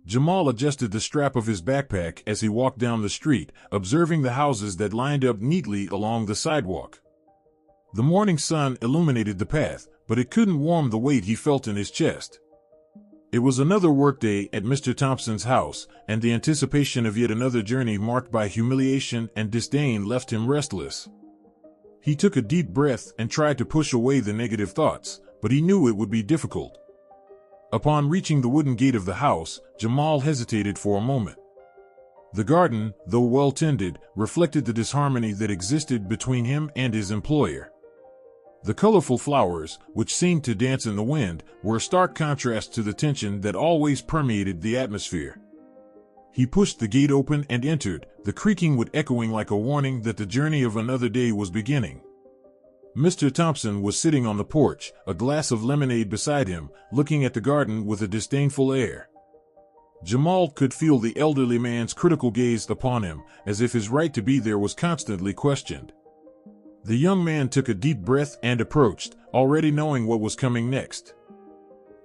Jamal adjusted the strap of his backpack as he walked down the street, observing the houses that lined up neatly along the sidewalk. The morning sun illuminated the path, but it couldn't warm the weight he felt in his chest. It was another workday at Mr. Thompson's house, and the anticipation of yet another journey marked by humiliation and disdain left him restless. He took a deep breath and tried to push away the negative thoughts, but he knew it would be difficult. Upon reaching the wooden gate of the house, Jamal hesitated for a moment. The garden, though well-tended, reflected the disharmony that existed between him and his employer. The colorful flowers, which seemed to dance in the wind, were a stark contrast to the tension that always permeated the atmosphere. He pushed the gate open and entered, the creaking wood echoing like a warning that the journey of another day was beginning. Mr. Thompson was sitting on the porch, a glass of lemonade beside him, looking at the garden with a disdainful air. Jamal could feel the elderly man's critical gaze upon him, as if his right to be there was constantly questioned. The young man took a deep breath and approached, already knowing what was coming next.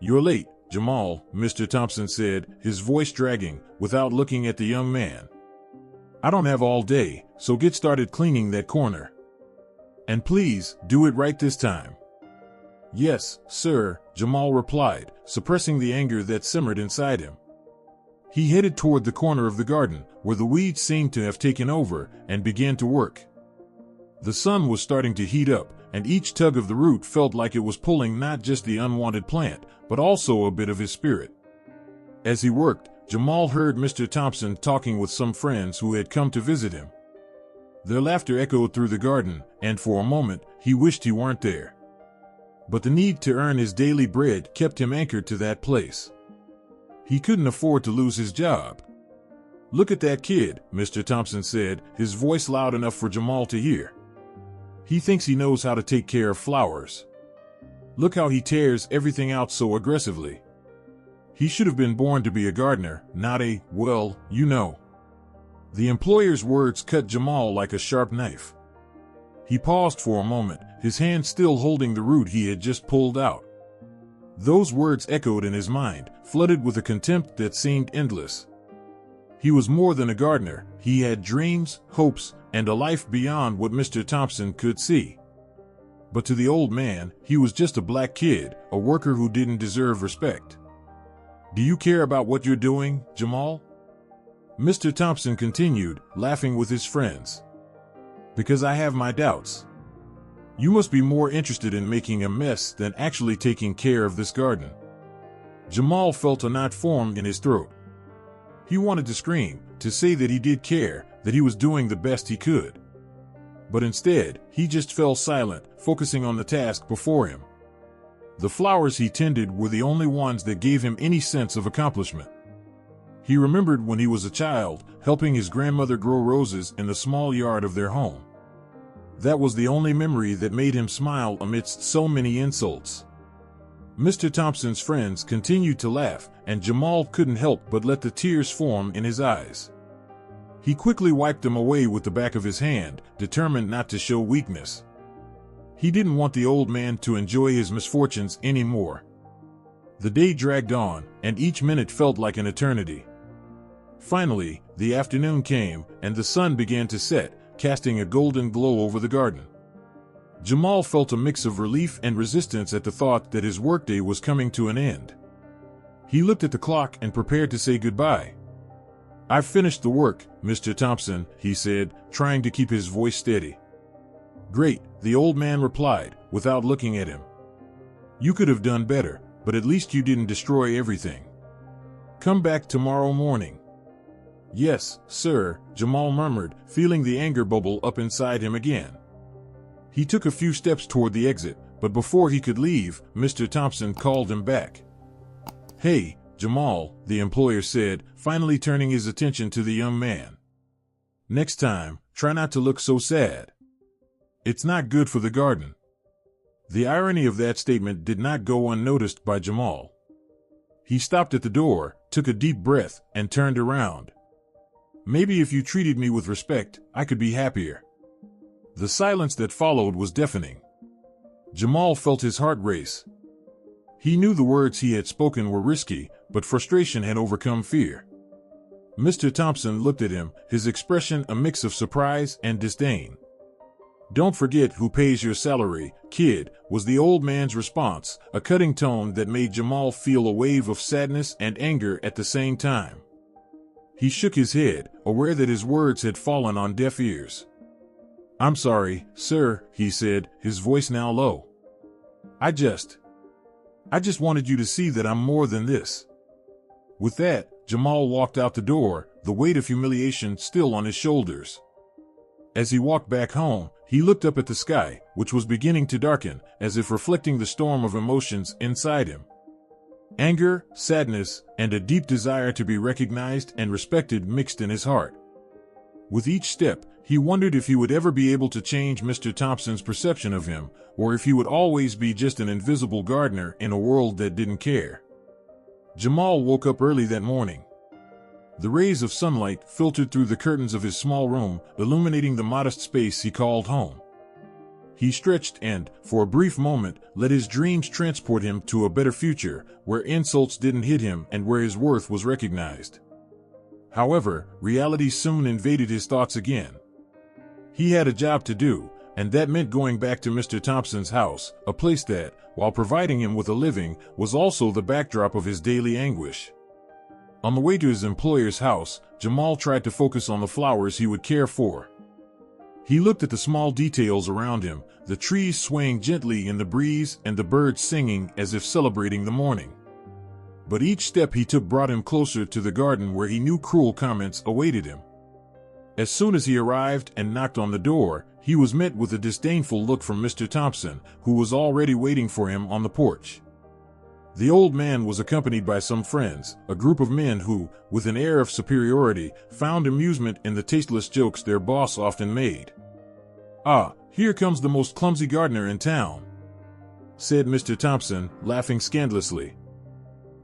"You're late, Jamal," Mr. Thompson said, his voice dragging, without looking at the young man. "I don't have all day, so get started cleaning that corner. And please, do it right this time." "Yes, sir," Jamal replied, suppressing the anger that simmered inside him. He headed toward the corner of the garden, where the weeds seemed to have taken over, and began to work. The sun was starting to heat up, and each tug of the root felt like it was pulling not just the unwanted plant, but also a bit of his spirit. As he worked, Jamal heard Mr. Thompson talking with some friends who had come to visit him. Their laughter echoed through the garden, and for a moment, he wished he weren't there. But the need to earn his daily bread kept him anchored to that place. He couldn't afford to lose his job. "Look at that kid," Mr. Thompson said, his voice loud enough for Jamal to hear. "He thinks he knows how to take care of flowers. Look how he tears everything out so aggressively. He should have been born to be a gardener, not a, well, you know." The employer's words cut Jamal like a sharp knife. He paused for a moment, his hand still holding the root he had just pulled out. Those words echoed in his mind, flooded with a contempt that seemed endless. He was more than a gardener, he had dreams, hopes, and a life beyond what Mr. Thompson could see. But to the old man, he was just a black kid, a worker who didn't deserve respect. "Do you care about what you're doing, Jamal?" Mr. Thompson continued, laughing with his friends. "Because I have my doubts. You must be more interested in making a mess than actually taking care of this garden." Jamal felt a knot form in his throat. He wanted to scream, to say that he did care, that he was doing the best he could. But instead, he just fell silent, focusing on the task before him. The flowers he tended were the only ones that gave him any sense of accomplishment. He remembered when he was a child, helping his grandmother grow roses in the small yard of their home. That was the only memory that made him smile amidst so many insults. Mr. Thompson's friends continued to laugh, and Jamal couldn't help but let the tears form in his eyes. He quickly wiped them away with the back of his hand, determined not to show weakness. He didn't want the old man to enjoy his misfortunes anymore. The day dragged on, and each minute felt like an eternity. Finally, the afternoon came, and the sun began to set, casting a golden glow over the garden. Jamal felt a mix of relief and resistance at the thought that his workday was coming to an end. He looked at the clock and prepared to say goodbye. "I've finished the work, Mr. Thompson," he said, trying to keep his voice steady. "Great," the old man replied, without looking at him. "You could have done better, but at least you didn't destroy everything. Come back tomorrow morning." "Yes, sir," Jamal murmured, feeling the anger bubble up inside him again. He took a few steps toward the exit, but before he could leave, Mr. Thompson called him back. "Hey, Jamal," the employer said, finally turning his attention to the young man. "Next time, try not to look so sad. It's not good for the garden." The irony of that statement did not go unnoticed by Jamal. He stopped at the door, took a deep breath, and turned around. "Maybe if you treated me with respect, I could be happier." The silence that followed was deafening. Jamal felt his heart race. He knew the words he had spoken were risky, but frustration had overcome fear. Mr. Thompson looked at him, his expression a mix of surprise and disdain. "Don't forget who pays your salary, kid," was the old man's response, a cutting tone that made Jamal feel a wave of sadness and anger at the same time. He shook his head, aware that his words had fallen on deaf ears. "I'm sorry, sir," he said, his voice now low. I just wanted you to see that I'm more than this." With that, Jamal walked out the door, the weight of humiliation still on his shoulders. As he walked back home, he looked up at the sky, which was beginning to darken, as if reflecting the storm of emotions inside him. Anger, sadness, and a deep desire to be recognized and respected mixed in his heart. With each step, he wondered if he would ever be able to change Mr. Thompson's perception of him, or if he would always be just an invisible gardener in a world that didn't care. Jamal woke up early that morning. The rays of sunlight filtered through the curtains of his small room, illuminating the modest space he called home. He stretched and, for a brief moment, let his dreams transport him to a better future, where insults didn't hit him and where his worth was recognized. However, reality soon invaded his thoughts again. He had a job to do, and that meant going back to Mr. Thompson's house, a place that, while providing him with a living, was also the backdrop of his daily anguish. On the way to his employer's house, Jamal tried to focus on the flowers he would care for. He looked at the small details around him, the trees swaying gently in the breeze and the birds singing as if celebrating the morning. But each step he took brought him closer to the garden where he knew cruel comments awaited him. As soon as he arrived and knocked on the door, he was met with a disdainful look from Mr. Thompson, who was already waiting for him on the porch. The old man was accompanied by some friends, a group of men who, with an air of superiority, found amusement in the tasteless jokes their boss often made. "Ah, here comes the most clumsy gardener in town," said Mr. Thompson, laughing scandalously.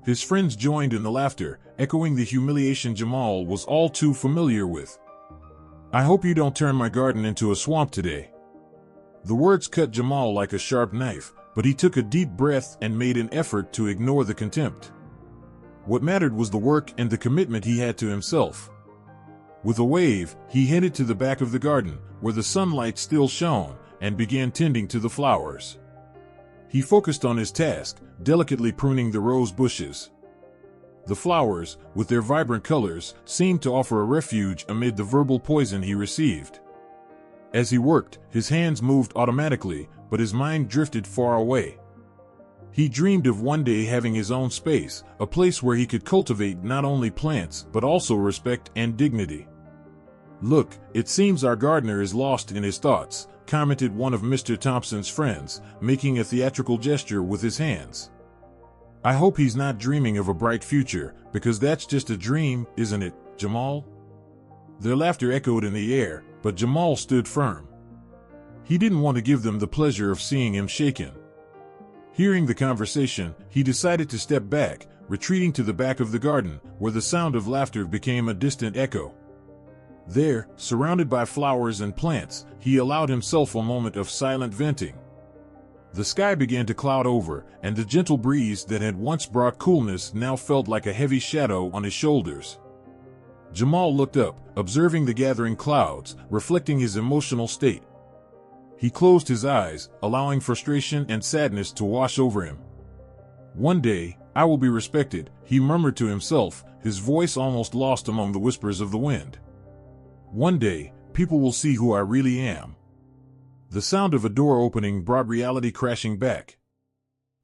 His friends joined in the laughter, echoing the humiliation Jamal was all too familiar with. "I hope you don't turn my garden into a swamp today." The words cut Jamal like a sharp knife, but he took a deep breath and made an effort to ignore the contempt. What mattered was the work and the commitment he had to himself. With a wave, he headed to the back of the garden, where the sunlight still shone, and began tending to the flowers. He focused on his task, delicately pruning the rose bushes. The flowers, with their vibrant colors, seemed to offer a refuge amid the verbal poison he received. As he worked, his hands moved automatically, but his mind drifted far away. He dreamed of one day having his own space, a place where he could cultivate not only plants but also respect and dignity. "Look, it seems our gardener is lost in his thoughts," commented one of Mr. Thompson's friends, making a theatrical gesture with his hands. "I hope he's not dreaming of a bright future, because that's just a dream, isn't it, Jamal?" Their laughter echoed in the air, but Jamal stood firm. He didn't want to give them the pleasure of seeing him shaken. Hearing the conversation, he decided to step back, retreating to the back of the garden, where the sound of laughter became a distant echo. There, surrounded by flowers and plants, he allowed himself a moment of silent venting. The sky began to cloud over, and the gentle breeze that had once brought coolness now felt like a heavy shadow on his shoulders. Jamal looked up, observing the gathering clouds, reflecting his emotional state. He closed his eyes, allowing frustration and sadness to wash over him. "One day, I will be respected," he murmured to himself, his voice almost lost among the whispers of the wind. "One day, people will see who I really am." The sound of a door opening brought reality crashing back.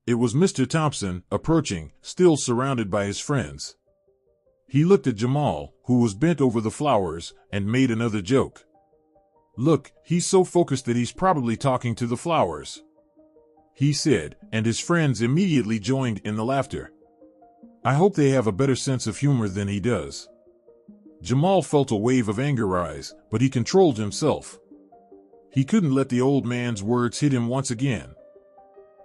It was Mr. Thompson, approaching, still surrounded by his friends. He looked at Jamal, who was bent over the flowers, and made another joke. "Look, he's so focused that he's probably talking to the flowers," he said, and his friends immediately joined in the laughter. "I hope they have a better sense of humor than he does." Jamal felt a wave of anger rise, but he controlled himself. He couldn't let the old man's words hit him once again.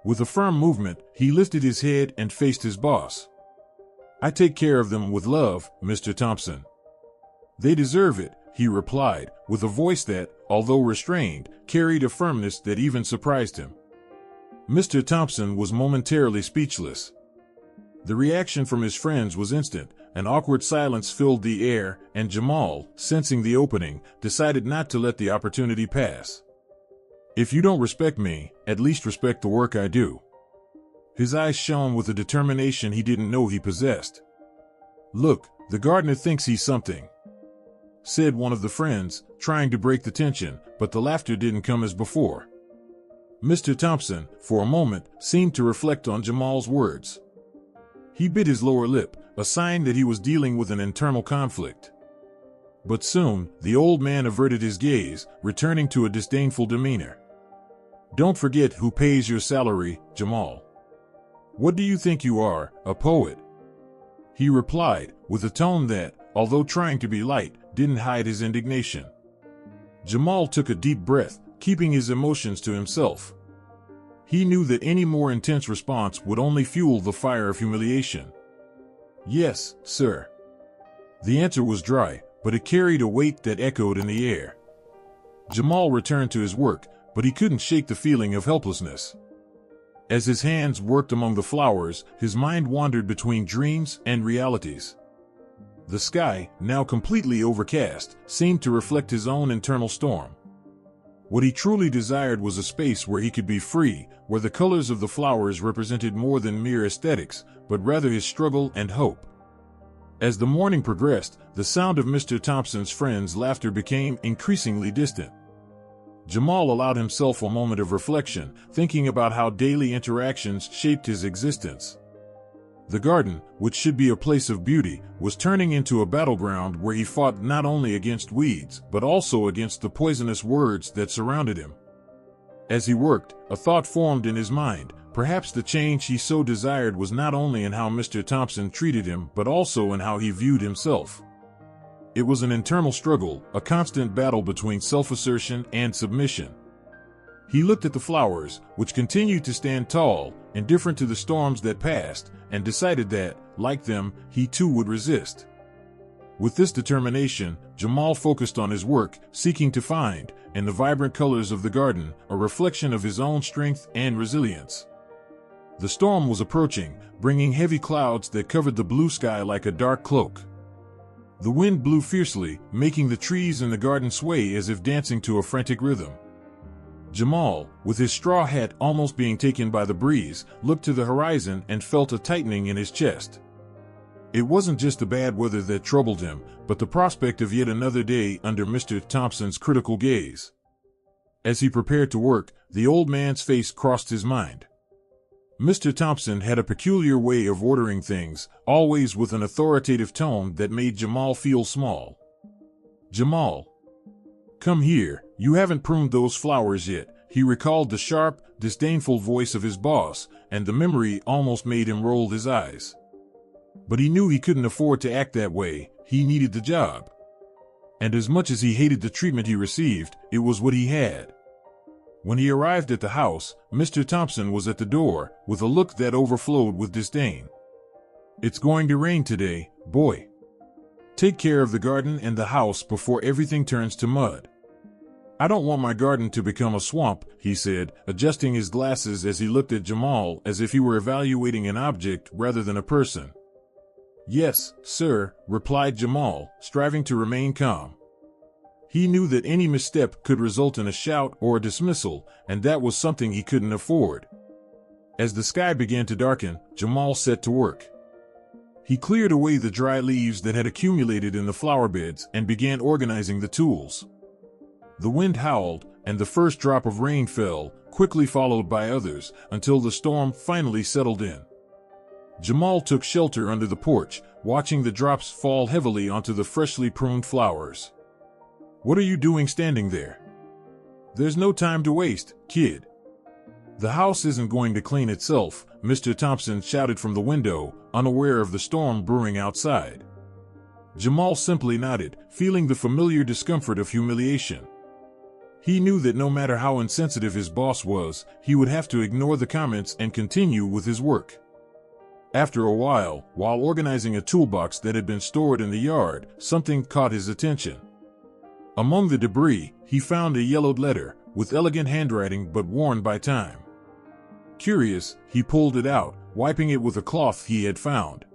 With a firm movement, he lifted his head and faced his boss. "I take care of them with love, Mr. Thompson." "They deserve it," he replied, with a voice that, although restrained, carried a firmness that even surprised him. Mr. Thompson was momentarily speechless. The reaction from his friends was instant. An awkward silence filled the air, and Jamal, sensing the opening, decided not to let the opportunity pass. "If you don't respect me, at least respect the work I do." His eyes shone with a determination he didn't know he possessed. "Look, the gardener thinks he's something," said one of the friends, trying to break the tension, but the laughter didn't come as before. Mr. Thompson, for a moment, seemed to reflect on Jamal's words. He bit his lower lip, a sign that he was dealing with an internal conflict. But soon, the old man averted his gaze, returning to a disdainful demeanor. "Don't forget who pays your salary, Jamal. What do you think you are, a poet?" he replied, with a tone that, although trying to be light, didn't hide his indignation. Jamal took a deep breath, keeping his emotions to himself. He knew that any more intense response would only fuel the fire of humiliation. "Yes, sir." The answer was dry, but it carried a weight that echoed in the air. Jamal returned to his work, but he couldn't shake the feeling of helplessness. As his hands worked among the flowers, his mind wandered between dreams and realities. The sky, now completely overcast, seemed to reflect his own internal storm. What he truly desired was a space where he could be free, where the colors of the flowers represented more than mere aesthetics, but rather his struggle and hope. As the morning progressed, the sound of Mr. Thompson's friends' laughter became increasingly distant. Jamal allowed himself a moment of reflection, thinking about how daily interactions shaped his existence. The garden, which should be a place of beauty, was turning into a battleground where he fought not only against weeds, but also against the poisonous words that surrounded him. As he worked, a thought formed in his mind. Perhaps the change he so desired was not only in how Mr. Thompson treated him, but also in how he viewed himself. It was an internal struggle, a constant battle between self-assertion and submission. He looked at the flowers, which continued to stand tall, indifferent to the storms that passed, and decided that, like them, he too would resist. With this determination, Jamal focused on his work, seeking to find, in the vibrant colors of the garden, a reflection of his own strength and resilience. The storm was approaching, bringing heavy clouds that covered the blue sky like a dark cloak. The wind blew fiercely, making the trees in the garden sway as if dancing to a frantic rhythm. Jamal, with his straw hat almost being taken by the breeze, looked to the horizon and felt a tightening in his chest. It wasn't just the bad weather that troubled him, but the prospect of yet another day under Mr. Thompson's critical gaze. As he prepared to work, the old man's face crossed his mind. Mr. Thompson had a peculiar way of ordering things, always with an authoritative tone that made Jamal feel small. "Jamal, come here, you haven't pruned those flowers yet." He recalled the sharp, disdainful voice of his boss, and the memory almost made him roll his eyes. But he knew he couldn't afford to act that way. He needed the job. And as much as he hated the treatment he received, it was what he had. When he arrived at the house, Mr. Thompson was at the door, with a look that overflowed with disdain. "It's going to rain today, boy. Take care of the garden and the house before everything turns to mud." "I don't want my garden to become a swamp," he said, adjusting his glasses as he looked at Jamal as if he were evaluating an object rather than a person. "Yes, sir," replied Jamal, striving to remain calm. He knew that any misstep could result in a shout or a dismissal, and that was something he couldn't afford. As the sky began to darken, Jamal set to work. He cleared away the dry leaves that had accumulated in the flower beds and began organizing the tools. The wind howled, and the first drop of rain fell, quickly followed by others, until the storm finally settled in. Jamal took shelter under the porch, watching the drops fall heavily onto the freshly pruned flowers. "What are you doing standing there? There's no time to waste, kid. The house isn't going to clean itself," Mr. Thompson shouted from the window, unaware of the storm brewing outside. Jamal simply nodded, feeling the familiar discomfort of humiliation. He knew that no matter how insensitive his boss was, he would have to ignore the comments and continue with his work. After a while organizing a toolbox that had been stored in the yard, something caught his attention. Among the debris, he found a yellowed letter, with elegant handwriting but worn by time. Curious, he pulled it out, wiping it with a cloth he had found.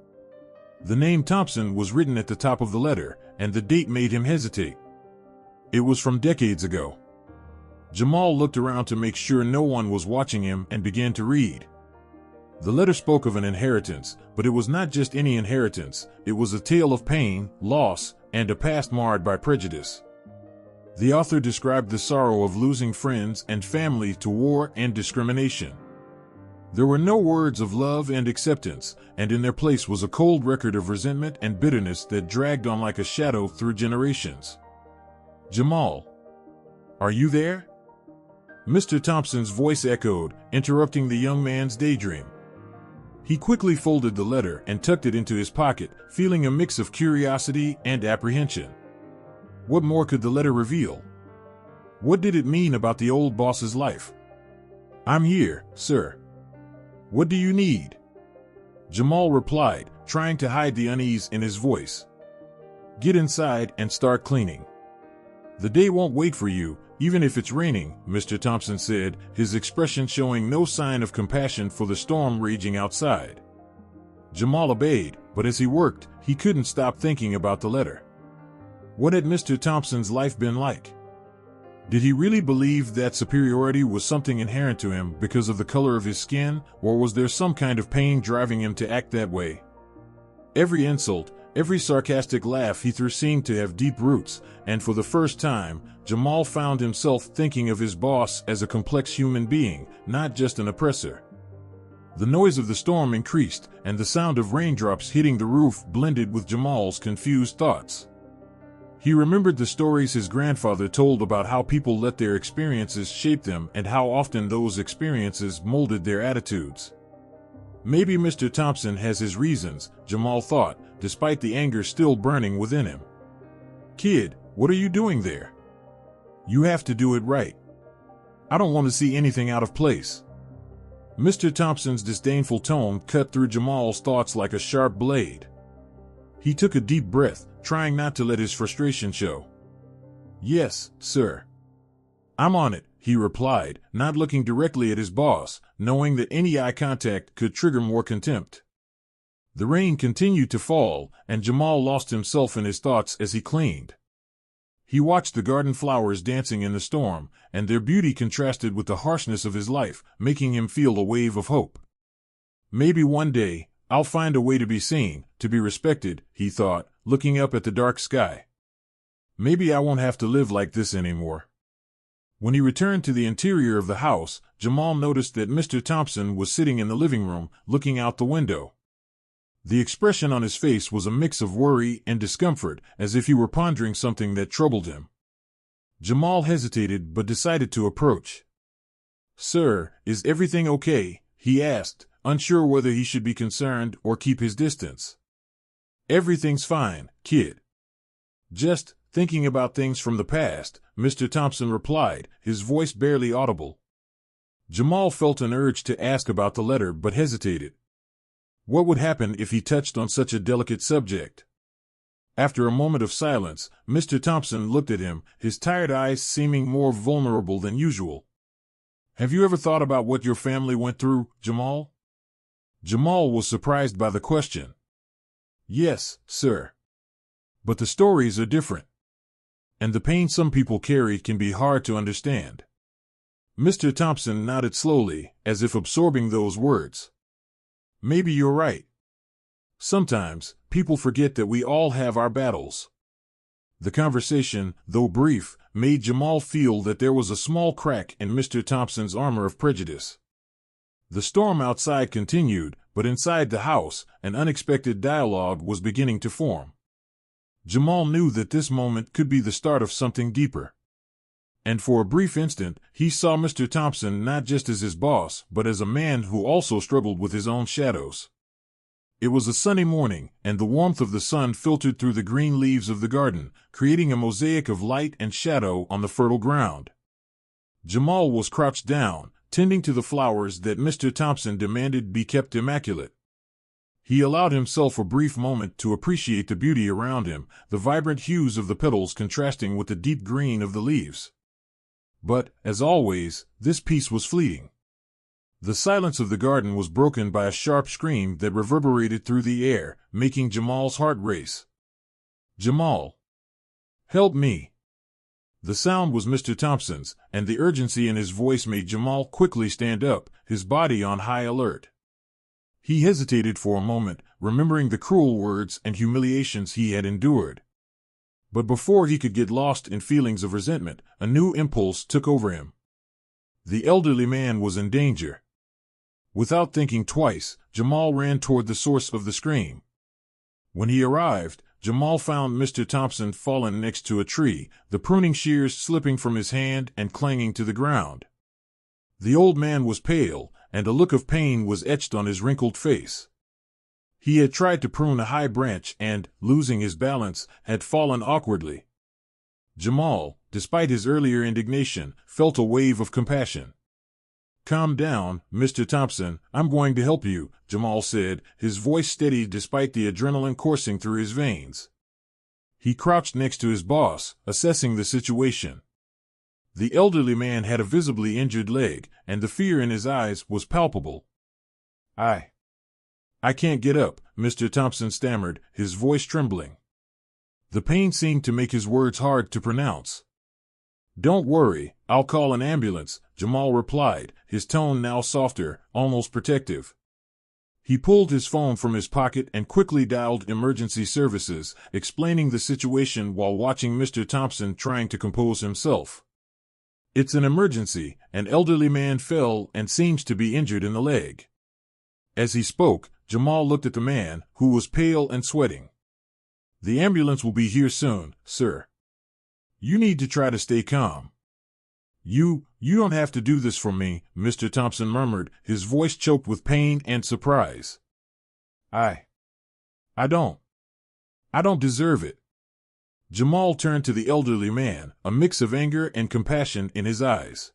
The name Thompson was written at the top of the letter, and the date made him hesitate. It was from decades ago. Jamal looked around to make sure no one was watching him and began to read. The letter spoke of an inheritance, but it was not just any inheritance. It was a tale of pain, loss, and a past marred by prejudice. The author described the sorrow of losing friends and family to war and discrimination. There were no words of love and acceptance, and in their place was a cold record of resentment and bitterness that dragged on like a shadow through generations. "Jamal, are you there?" Mr. Thompson's voice echoed, interrupting the young man's daydream. He quickly folded the letter and tucked it into his pocket, feeling a mix of curiosity and apprehension. What more could the letter reveal? What did it mean about the old boss's life? "I'm here, sir." "What do you need?" Jamal replied, trying to hide the unease in his voice. "Get inside and start cleaning. The day won't wait for you, even if it's raining," Mr. Thompson said, his expression showing no sign of compassion for the storm raging outside. Jamal obeyed, but as he worked, he couldn't stop thinking about the letter. What had Mr. Thompson's life been like? Did he really believe that superiority was something inherent to him because of the color of his skin, or was there some kind of pain driving him to act that way? Every insult, every sarcastic laugh he threw seemed to have deep roots, and for the first time, Jamal found himself thinking of his boss as a complex human being, not just an oppressor. The noise of the storm increased, and the sound of raindrops hitting the roof blended with Jamal's confused thoughts. He remembered the stories his grandfather told about how people let their experiences shape them and how often those experiences molded their attitudes. Maybe Mr. Thompson has his reasons, Jamal thought, despite the anger still burning within him. "Kid, what are you doing there? You have to do it right. I don't want to see anything out of place." Mr. Thompson's disdainful tone cut through Jamal's thoughts like a sharp blade. He took a deep breath, trying not to let his frustration show. "Yes, sir. I'm on it," he replied, not looking directly at his boss, knowing that any eye contact could trigger more contempt. The rain continued to fall, and Jamal lost himself in his thoughts as he cleaned. He watched the garden flowers dancing in the storm, and their beauty contrasted with the harshness of his life, making him feel a wave of hope. "Maybe one day, I'll find a way to be seen, to be respected," he thought, looking up at the dark sky. "Maybe I won't have to live like this anymore." When he returned to the interior of the house, Jamal noticed that Mr. Thompson was sitting in the living room, looking out the window. The expression on his face was a mix of worry and discomfort, as if he were pondering something that troubled him. Jamal hesitated but decided to approach. "Sir, is everything okay?" he asked, unsure whether he should be concerned or keep his distance. "Everything's fine, kid. Just thinking about things from the past," Mr. Thompson replied, his voice barely audible. Jamal felt an urge to ask about the letter but hesitated. What would happen if he touched on such a delicate subject? After a moment of silence, Mr. Thompson looked at him, his tired eyes seeming more vulnerable than usual. "Have you ever thought about what your family went through, Jamal?" Jamal was surprised by the question. "Yes, sir. But the stories are different. And the pain some people carry can be hard to understand." Mr. Thompson nodded slowly, as if absorbing those words. "Maybe you're right. Sometimes, people forget that we all have our battles." The conversation, though brief, made Jamal feel that there was a small crack in Mr. Thompson's armor of prejudice. The storm outside continued, but inside the house, an unexpected dialogue was beginning to form. Jamal knew that this moment could be the start of something deeper. And for a brief instant, he saw Mr. Thompson not just as his boss, but as a man who also struggled with his own shadows. It was a sunny morning, and the warmth of the sun filtered through the green leaves of the garden, creating a mosaic of light and shadow on the fertile ground. Jamal was crouched down, tending to the flowers that Mr. Thompson demanded be kept immaculate. He allowed himself a brief moment to appreciate the beauty around him, the vibrant hues of the petals contrasting with the deep green of the leaves. But, as always, this peace was fleeting. The silence of the garden was broken by a sharp scream that reverberated through the air, making Jamal's heart race. "Jamal! Help me!" The sound was Mr. Thompson's, and the urgency in his voice made Jamal quickly stand up, his body on high alert. He hesitated for a moment, remembering the cruel words and humiliations he had endured. But before he could get lost in feelings of resentment, a new impulse took over him. The elderly man was in danger. Without thinking twice, Jamal ran toward the source of the scream. When he arrived, Jamal found Mr. Thompson fallen next to a tree, the pruning shears slipping from his hand and clanging to the ground. The old man was pale, and a look of pain was etched on his wrinkled face. He had tried to prune a high branch and, losing his balance, had fallen awkwardly. Jamal, despite his earlier indignation, felt a wave of compassion. "Calm down, Mr. Thompson, I'm going to help you," Jamal said, his voice steady despite the adrenaline coursing through his veins. He crouched next to his boss, assessing the situation. The elderly man had a visibly injured leg, and the fear in his eyes was palpable. I can't get up," Mr. Thompson stammered, his voice trembling. The pain seemed to make his words hard to pronounce. "Don't worry, I'll call an ambulance," Jamal replied, his tone now softer, almost protective. He pulled his phone from his pocket and quickly dialed emergency services, explaining the situation while watching Mr. Thompson trying to compose himself. "It's an emergency. An elderly man fell and seems to be injured in the leg." As he spoke, Jamal looked at the man, who was pale and sweating. "The ambulance will be here soon, sir. You need to try to stay calm." You don't have to do this for me," Mr. Thompson murmured, his voice choked with pain and surprise. I don't deserve it." Jamal turned to the elderly man, a mix of anger and compassion in his eyes.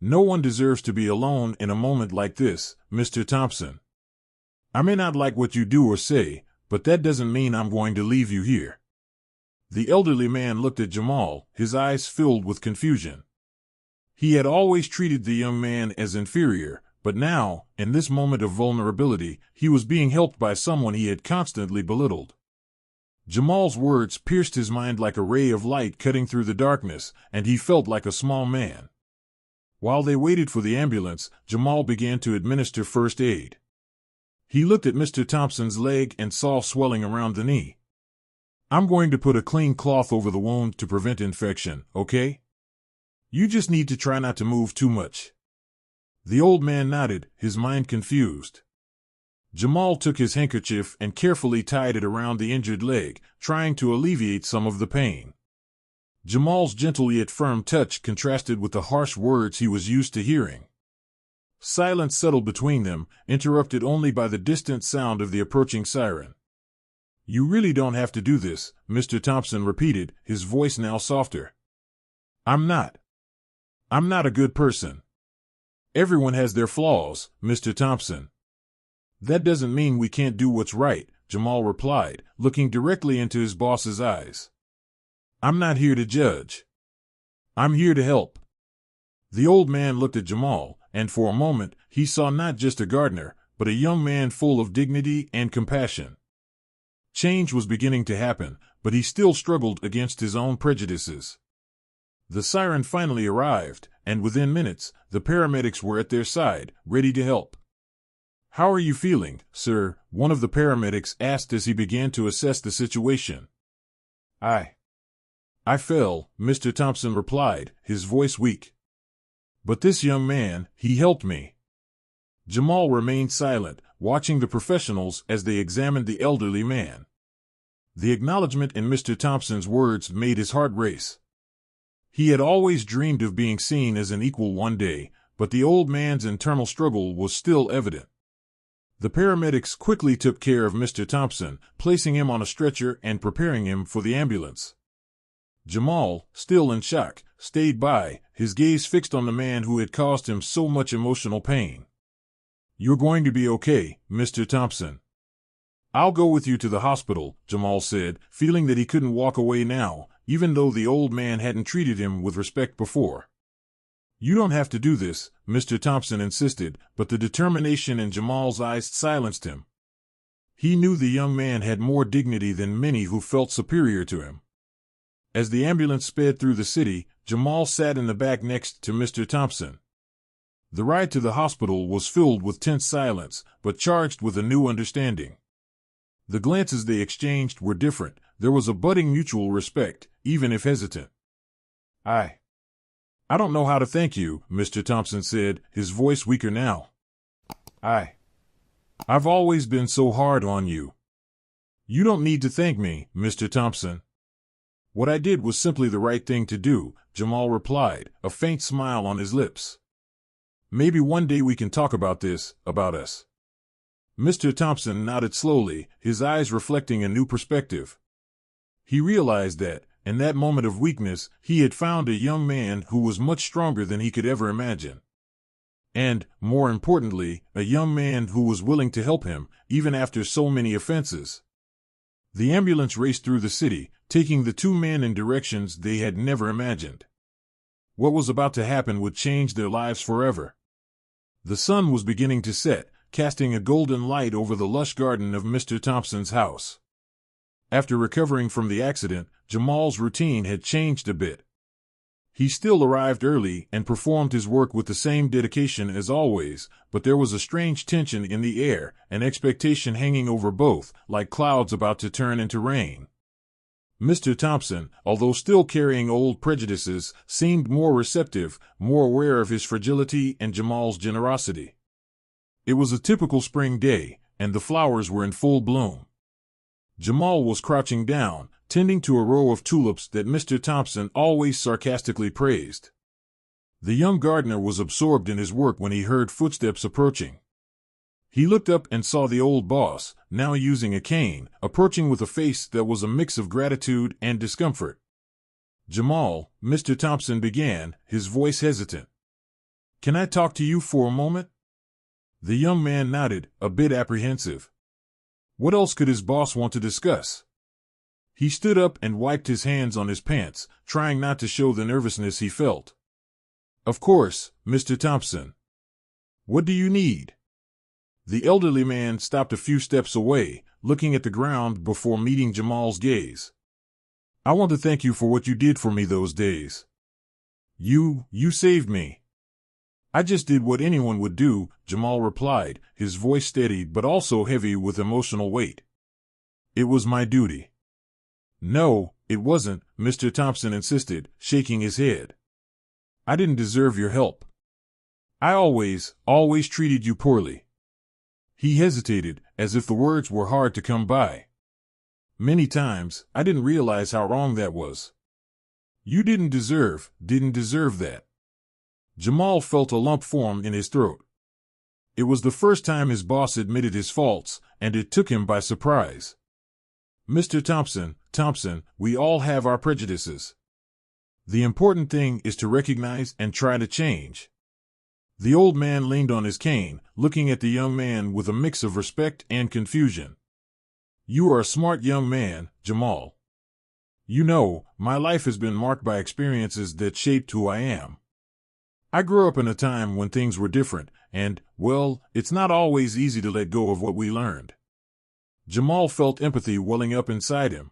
"No one deserves to be alone in a moment like this, Mr. Thompson. I may not like what you do or say, but that doesn't mean I'm going to leave you here." The elderly man looked at Jamal, his eyes filled with confusion. He had always treated the young man as inferior, but now, in this moment of vulnerability, he was being helped by someone he had constantly belittled. Jamal's words pierced his mind like a ray of light cutting through the darkness, and he felt like a small man. While they waited for the ambulance, Jamal began to administer first aid. He looked at Mr. Thompson's leg and saw swelling around the knee. "I'm going to put a clean cloth over the wound to prevent infection, okay? You just need to try not to move too much." The old man nodded, his mind confused. Jamal took his handkerchief and carefully tied it around the injured leg, trying to alleviate some of the pain. Jamal's gentle yet firm touch contrasted with the harsh words he was used to hearing. Silence settled between them, interrupted only by the distant sound of the approaching siren. "You really don't have to do this," Mr. Thompson repeated, his voice now softer. I'm not a good person. Everyone has their flaws, Mr. Thompson." "That doesn't mean we can't do what's right," Jamal replied, looking directly into his boss's eyes. "I'm not here to judge. I'm here to help." The old man looked at Jamal, and for a moment, he saw not just a gardener, but a young man full of dignity and compassion. Change was beginning to happen, but he still struggled against his own prejudices. The siren finally arrived, and within minutes, the paramedics were at their side, ready to help. "How are you feeling, sir?" one of the paramedics asked as he began to assess the situation. I fell," Mr. Thompson replied, his voice weak. "But this young man, he helped me." Jamal remained silent, watching the professionals as they examined the elderly man. The acknowledgement in Mr. Thompson's words made his heart race. He had always dreamed of being seen as an equal one day, but the old man's internal struggle was still evident. The paramedics quickly took care of Mr. Thompson, placing him on a stretcher and preparing him for the ambulance. Jamal, still in shock, stayed by, his gaze fixed on the man who had caused him so much emotional pain. "You're going to be okay, Mr. Thompson." "I'll go with you to the hospital," Jamal said, feeling that he couldn't walk away now, even though the old man hadn't treated him with respect before. You don't have to do this, Mr. Thompson insisted, but the determination in Jamal's eyes silenced him. He knew the young man had more dignity than many who felt superior to him. As the ambulance sped through the city, Jamal sat in the back next to Mr. Thompson. The ride to the hospital was filled with tense silence, but charged with a new understanding. The glances they exchanged were different. There was a budding mutual respect, even if hesitant. I don't know how to thank you, Mr. Thompson said, his voice weaker now. I've always been so hard on you. You don't need to thank me, Mr. Thompson. What I did was simply the right thing to do, Jamal replied, a faint smile on his lips. Maybe one day we can talk about this, about us. Mr. Thompson nodded slowly, his eyes reflecting a new perspective. He realized that, in that moment of weakness, he had found a young man who was much stronger than he could ever imagine. And, more importantly, a young man who was willing to help him, even after so many offenses. The ambulance raced through the city, taking the two men in directions they had never imagined. What was about to happen would change their lives forever. The sun was beginning to set, casting a golden light over the lush garden of Mr. Thompson's house. After recovering from the accident, Jamal's routine had changed a bit. He still arrived early and performed his work with the same dedication as always, but there was a strange tension in the air, an expectation hanging over both, like clouds about to turn into rain. Mr. Thompson, although still carrying old prejudices, seemed more receptive, more aware of his fragility and Jamal's generosity. It was a typical spring day, and the flowers were in full bloom. Jamal was crouching down, tending to a row of tulips that Mr. Thompson always sarcastically praised. The young gardener was absorbed in his work when he heard footsteps approaching. He looked up and saw the old boss, now using a cane, approaching with a face that was a mix of gratitude and discomfort. "Jamal," Mr. Thompson began, his voice hesitant. "Can I talk to you for a moment?" The young man nodded, a bit apprehensive. What else could his boss want to discuss? He stood up and wiped his hands on his pants, trying not to show the nervousness he felt. "Of course, Mr. Thompson. What do you need?" The elderly man stopped a few steps away, looking at the ground before meeting Jamal's gaze. "I want to thank you for what you did for me those days. You saved me." "I just did what anyone would do," Jamal replied, his voice steady but also heavy with emotional weight. "It was my duty." "No, it wasn't," Mr. Thompson insisted, shaking his head. "I didn't deserve your help. I always treated you poorly." He hesitated, as if the words were hard to come by. "Many times, I didn't realize how wrong that was. You didn't deserve that." Jamal felt a lump form in his throat. It was the first time his boss admitted his faults, and it took him by surprise. "Mr. Thompson, we all have our prejudices. The important thing is to recognize and try to change." The old man leaned on his cane, looking at the young man with a mix of respect and confusion. "You are a smart young man, Jamal. You know, my life has been marked by experiences that shaped who I am. I grew up in a time when things were different, and, well, it's not always easy to let go of what we learned." Jamal felt empathy welling up inside him.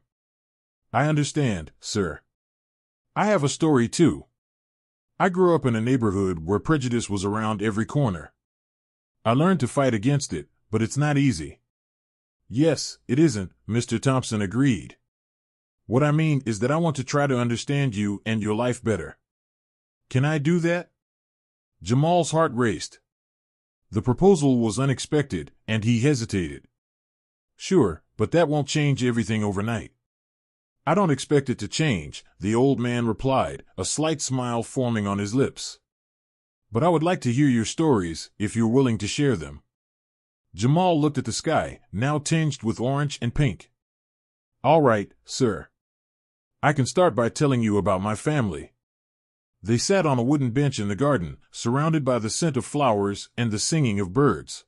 "I understand, sir. I have a story too. I grew up in a neighborhood where prejudice was around every corner. I learned to fight against it, but it's not easy." "Yes, it isn't," Mr. Thompson agreed. "What I mean is that I want to try to understand you and your life better. Can I do that?" Jamal's heart raced. The proposal was unexpected, and he hesitated. "Sure, but that won't change everything overnight." "I don't expect it to change," the old man replied, a slight smile forming on his lips. "But I would like to hear your stories, if you're willing to share them." Jamal looked at the sky, now tinged with orange and pink. "All right, sir. I can start by telling you about my family." They sat on a wooden bench in the garden, surrounded by the scent of flowers and the singing of birds.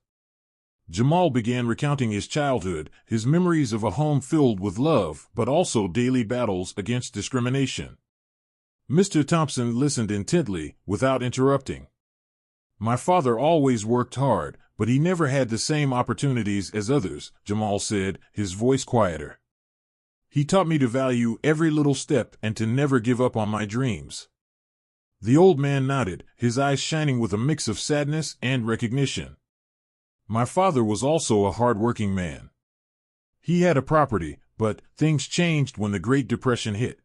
Jamal began recounting his childhood, his memories of a home filled with love, but also daily battles against discrimination. Mr. Thompson listened intently, without interrupting. My father always worked hard, but he never had the same opportunities as others, Jamal said, his voice quieter. He taught me to value every little step and to never give up on my dreams. The old man nodded, his eyes shining with a mix of sadness and recognition. My father was also a hard-working man. He had a property, but things changed when the Great Depression hit.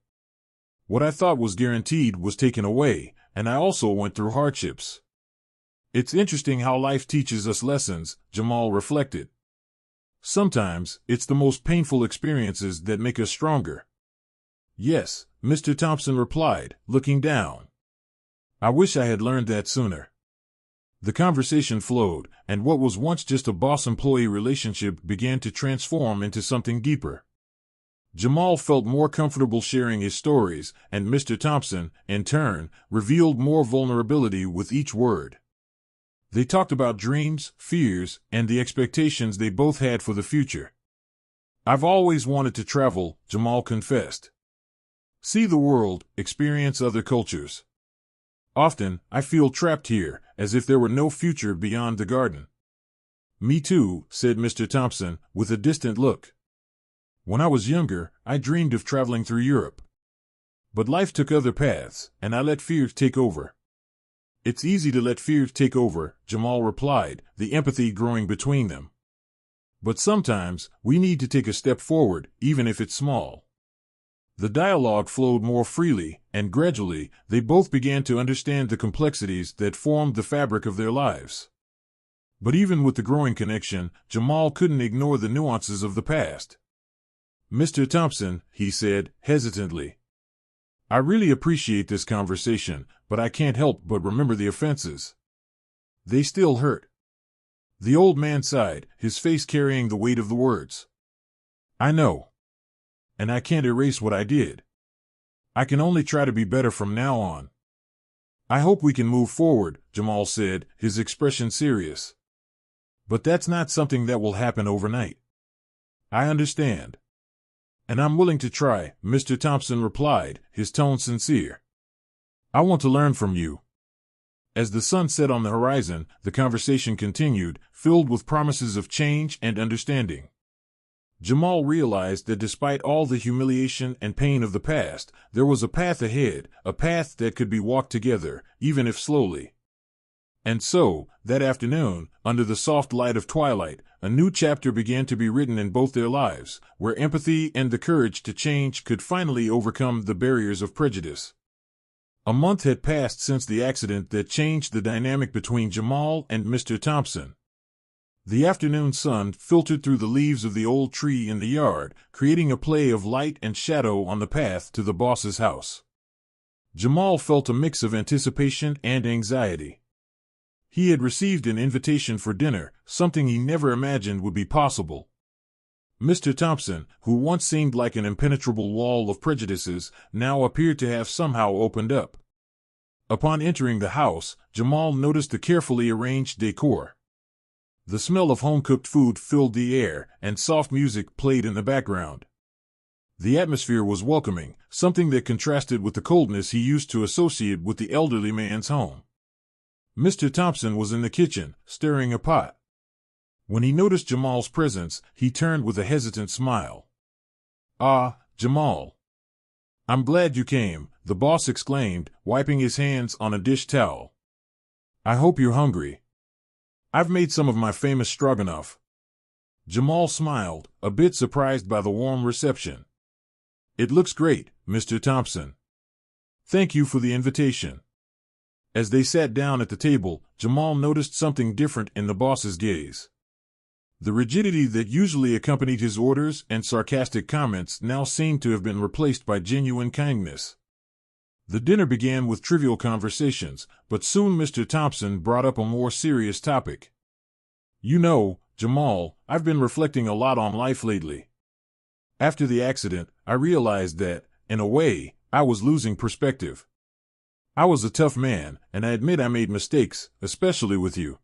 What I thought was guaranteed was taken away, and I also went through hardships. It's interesting how life teaches us lessons, Jamal reflected. Sometimes, it's the most painful experiences that make us stronger. Yes, Mr. Thompson replied, looking down. I wish I had learned that sooner. The conversation flowed, and what was once just a boss-employee relationship began to transform into something deeper. Jamal felt more comfortable sharing his stories, and Mr. Thompson, in turn, revealed more vulnerability with each word. They talked about dreams, fears, and the expectations they both had for the future. I've always wanted to travel, Jamal confessed. See the world, experience other cultures. Often, I feel trapped here, as if there were no future beyond the garden. Me too, said Mr. Thompson, with a distant look. When I was younger, I dreamed of traveling through Europe. But life took other paths, and I let fears take over. It's easy to let fears take over, Jamal replied, the empathy growing between them. But sometimes, we need to take a step forward, even if it's small. The dialogue flowed more freely, and gradually, they both began to understand the complexities that formed the fabric of their lives. But even with the growing connection, Jamal couldn't ignore the nuances of the past. Mr. Thompson, he said, hesitantly. I really appreciate this conversation, but I can't help but remember the offenses. They still hurt. The old man sighed, his face carrying the weight of the words. I know. And I can't erase what I did. I can only try to be better from now on. I hope we can move forward, Jamal said, his expression serious. But that's not something that will happen overnight. I understand. And I'm willing to try, Mr. Thompson replied, his tone sincere. I want to learn from you. As the sun set on the horizon, the conversation continued, filled with promises of change and understanding. Jamal realized that despite all the humiliation and pain of the past, there was a path ahead, a path that could be walked together, even if slowly. And so, that afternoon, under the soft light of twilight, a new chapter began to be written in both their lives, where empathy and the courage to change could finally overcome the barriers of prejudice. A month had passed since the accident that changed the dynamic between Jamal and Mr. Thompson. The afternoon sun filtered through the leaves of the old tree in the yard, creating a play of light and shadow on the path to the boss's house. Jamal felt a mix of anticipation and anxiety. He had received an invitation for dinner, something he never imagined would be possible. Mr. Thompson, who once seemed like an impenetrable wall of prejudices, now appeared to have somehow opened up. Upon entering the house, Jamal noticed the carefully arranged decor. The smell of home-cooked food filled the air, and soft music played in the background. The atmosphere was welcoming, something that contrasted with the coldness he used to associate with the elderly man's home. Mr. Thompson was in the kitchen, stirring a pot. When he noticed Jamal's presence, he turned with a hesitant smile. Ah, Jamal. I'm glad you came, the boss exclaimed, wiping his hands on a dish towel. I hope you're hungry. I've made some of my famous stroganoff. Jamal smiled, a bit surprised by the warm reception. It looks great, Mr. Thompson. Thank you for the invitation. As they sat down at the table, Jamal noticed something different in the boss's gaze. The rigidity that usually accompanied his orders and sarcastic comments now seemed to have been replaced by genuine kindness. The dinner began with trivial conversations, but soon Mr. Thompson brought up a more serious topic. You know, Jamal, I've been reflecting a lot on life lately. After the accident, I realized that, in a way, I was losing perspective. I was a tough man, and I admit I made mistakes, especially with you.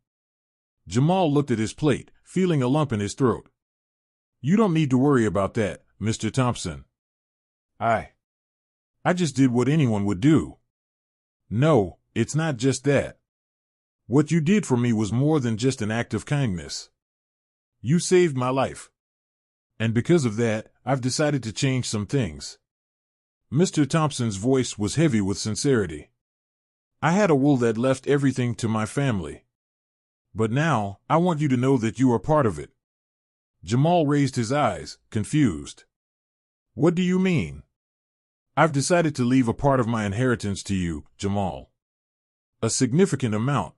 Jamal looked at his plate, feeling a lump in his throat. You don't need to worry about that, Mr. Thompson. I just did what anyone would do. No, it's not just that. What you did for me was more than just an act of kindness. You saved my life. And because of that, I've decided to change some things. Mr. Thompson's voice was heavy with sincerity. I had a will that left everything to my family. But now, I want you to know that you are part of it. Jamal raised his eyes, confused. What do you mean? I've decided to leave a part of my inheritance to you, Jamal. A significant amount.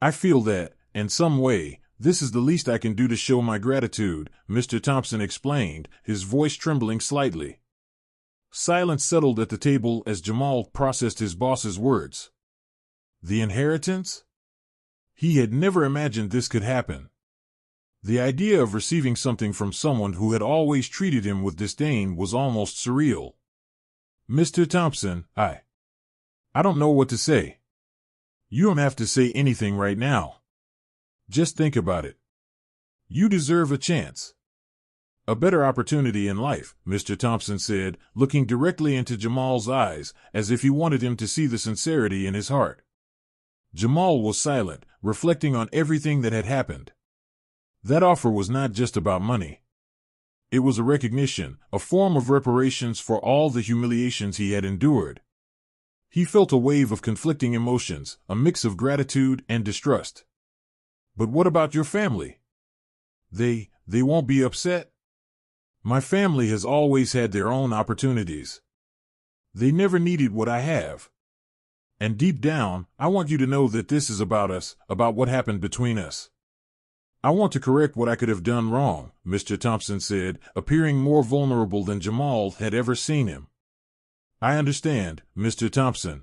I feel that, in some way, this is the least I can do to show my gratitude, Mr. Thompson explained, his voice trembling slightly. Silence settled at the table as Jamal processed his boss's words. The inheritance? He had never imagined this could happen. The idea of receiving something from someone who had always treated him with disdain was almost surreal. Mr. Thompson, I don't know what to say. You don't have to say anything right now. Just think about it. You deserve a chance. A better opportunity in life, Mr. Thompson said, looking directly into Jamal's eyes, as if he wanted him to see the sincerity in his heart. Jamal was silent, reflecting on everything that had happened. That offer was not just about money. It was a recognition, a form of reparations for all the humiliations he had endured. He felt a wave of conflicting emotions, a mix of gratitude and distrust. But what about your family? They won't be upset? My family has always had their own opportunities. They never needed what I have. And deep down, I want you to know that this is about us, about what happened between us. I want to correct what I could have done wrong, Mr. Thompson said, appearing more vulnerable than Jamal had ever seen him. I understand, Mr. Thompson.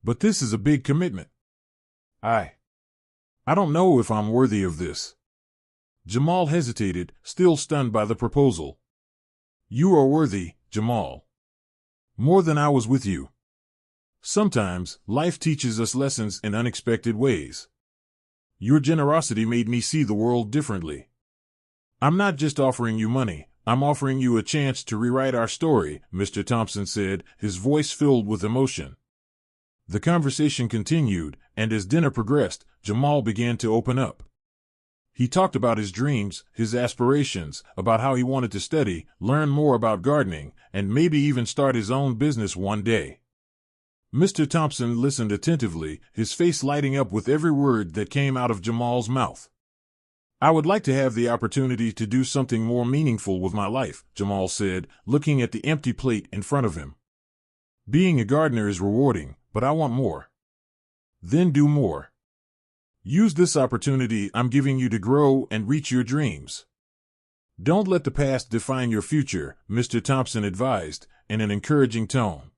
But this is a big commitment. I don't know if I'm worthy of this. Jamal hesitated, still stunned by the proposal. You are worthy, Jamal. More than I was with you. Sometimes, life teaches us lessons in unexpected ways. Your generosity made me see the world differently. I'm not just offering you money, I'm offering you a chance to rewrite our story, Mr. Thompson said, his voice filled with emotion. The conversation continued, and as dinner progressed, Jamal began to open up. He talked about his dreams, his aspirations, about how he wanted to study, learn more about gardening, and maybe even start his own business one day. Mr. Thompson listened attentively, his face lighting up with every word that came out of Jamal's mouth. I would like to have the opportunity to do something more meaningful with my life, Jamal said, looking at the empty plate in front of him. Being a gardener is rewarding, but I want more. Then do more. Use this opportunity I'm giving you to grow and reach your dreams. Don't let the past define your future, Mr. Thompson advised, in an encouraging tone.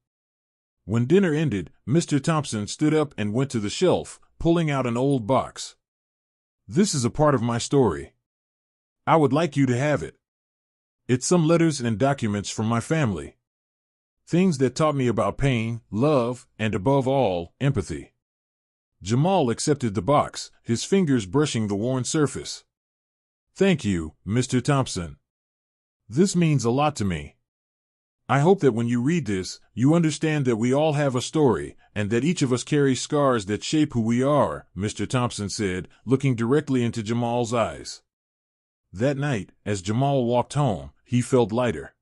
When dinner ended, Mr. Thompson stood up and went to the shelf, pulling out an old box. This is a part of my story. I would like you to have it. It's some letters and documents from my family. Things that taught me about pain, love, and above all, empathy. Jamal accepted the box, his fingers brushing the worn surface. Thank you, Mr. Thompson. This means a lot to me. I hope that when you read this, you understand that we all have a story, and that each of us carries scars that shape who we are, Mr. Thompson said, looking directly into Jamal's eyes. That night, as Jamal walked home, he felt lighter.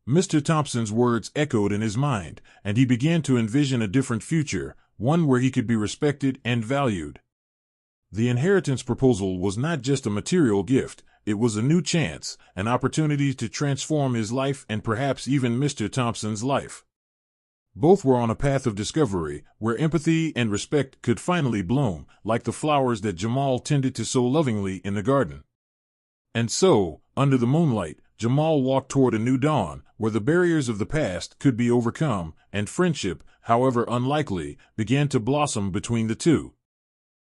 Mr. Thompson's words echoed in his mind, and he began to envision a different future, one where he could be respected and valued. The inheritance proposal was not just a material gift, it was a new chance, an opportunity to transform his life and perhaps even Mr. Thompson's life. Both were on a path of discovery, where empathy and respect could finally bloom, like the flowers that Jamal tended to so lovingly in the garden. And so, under the moonlight, Jamal walked toward a new dawn, where the barriers of the past could be overcome, and friendship, however unlikely, began to blossom between the two.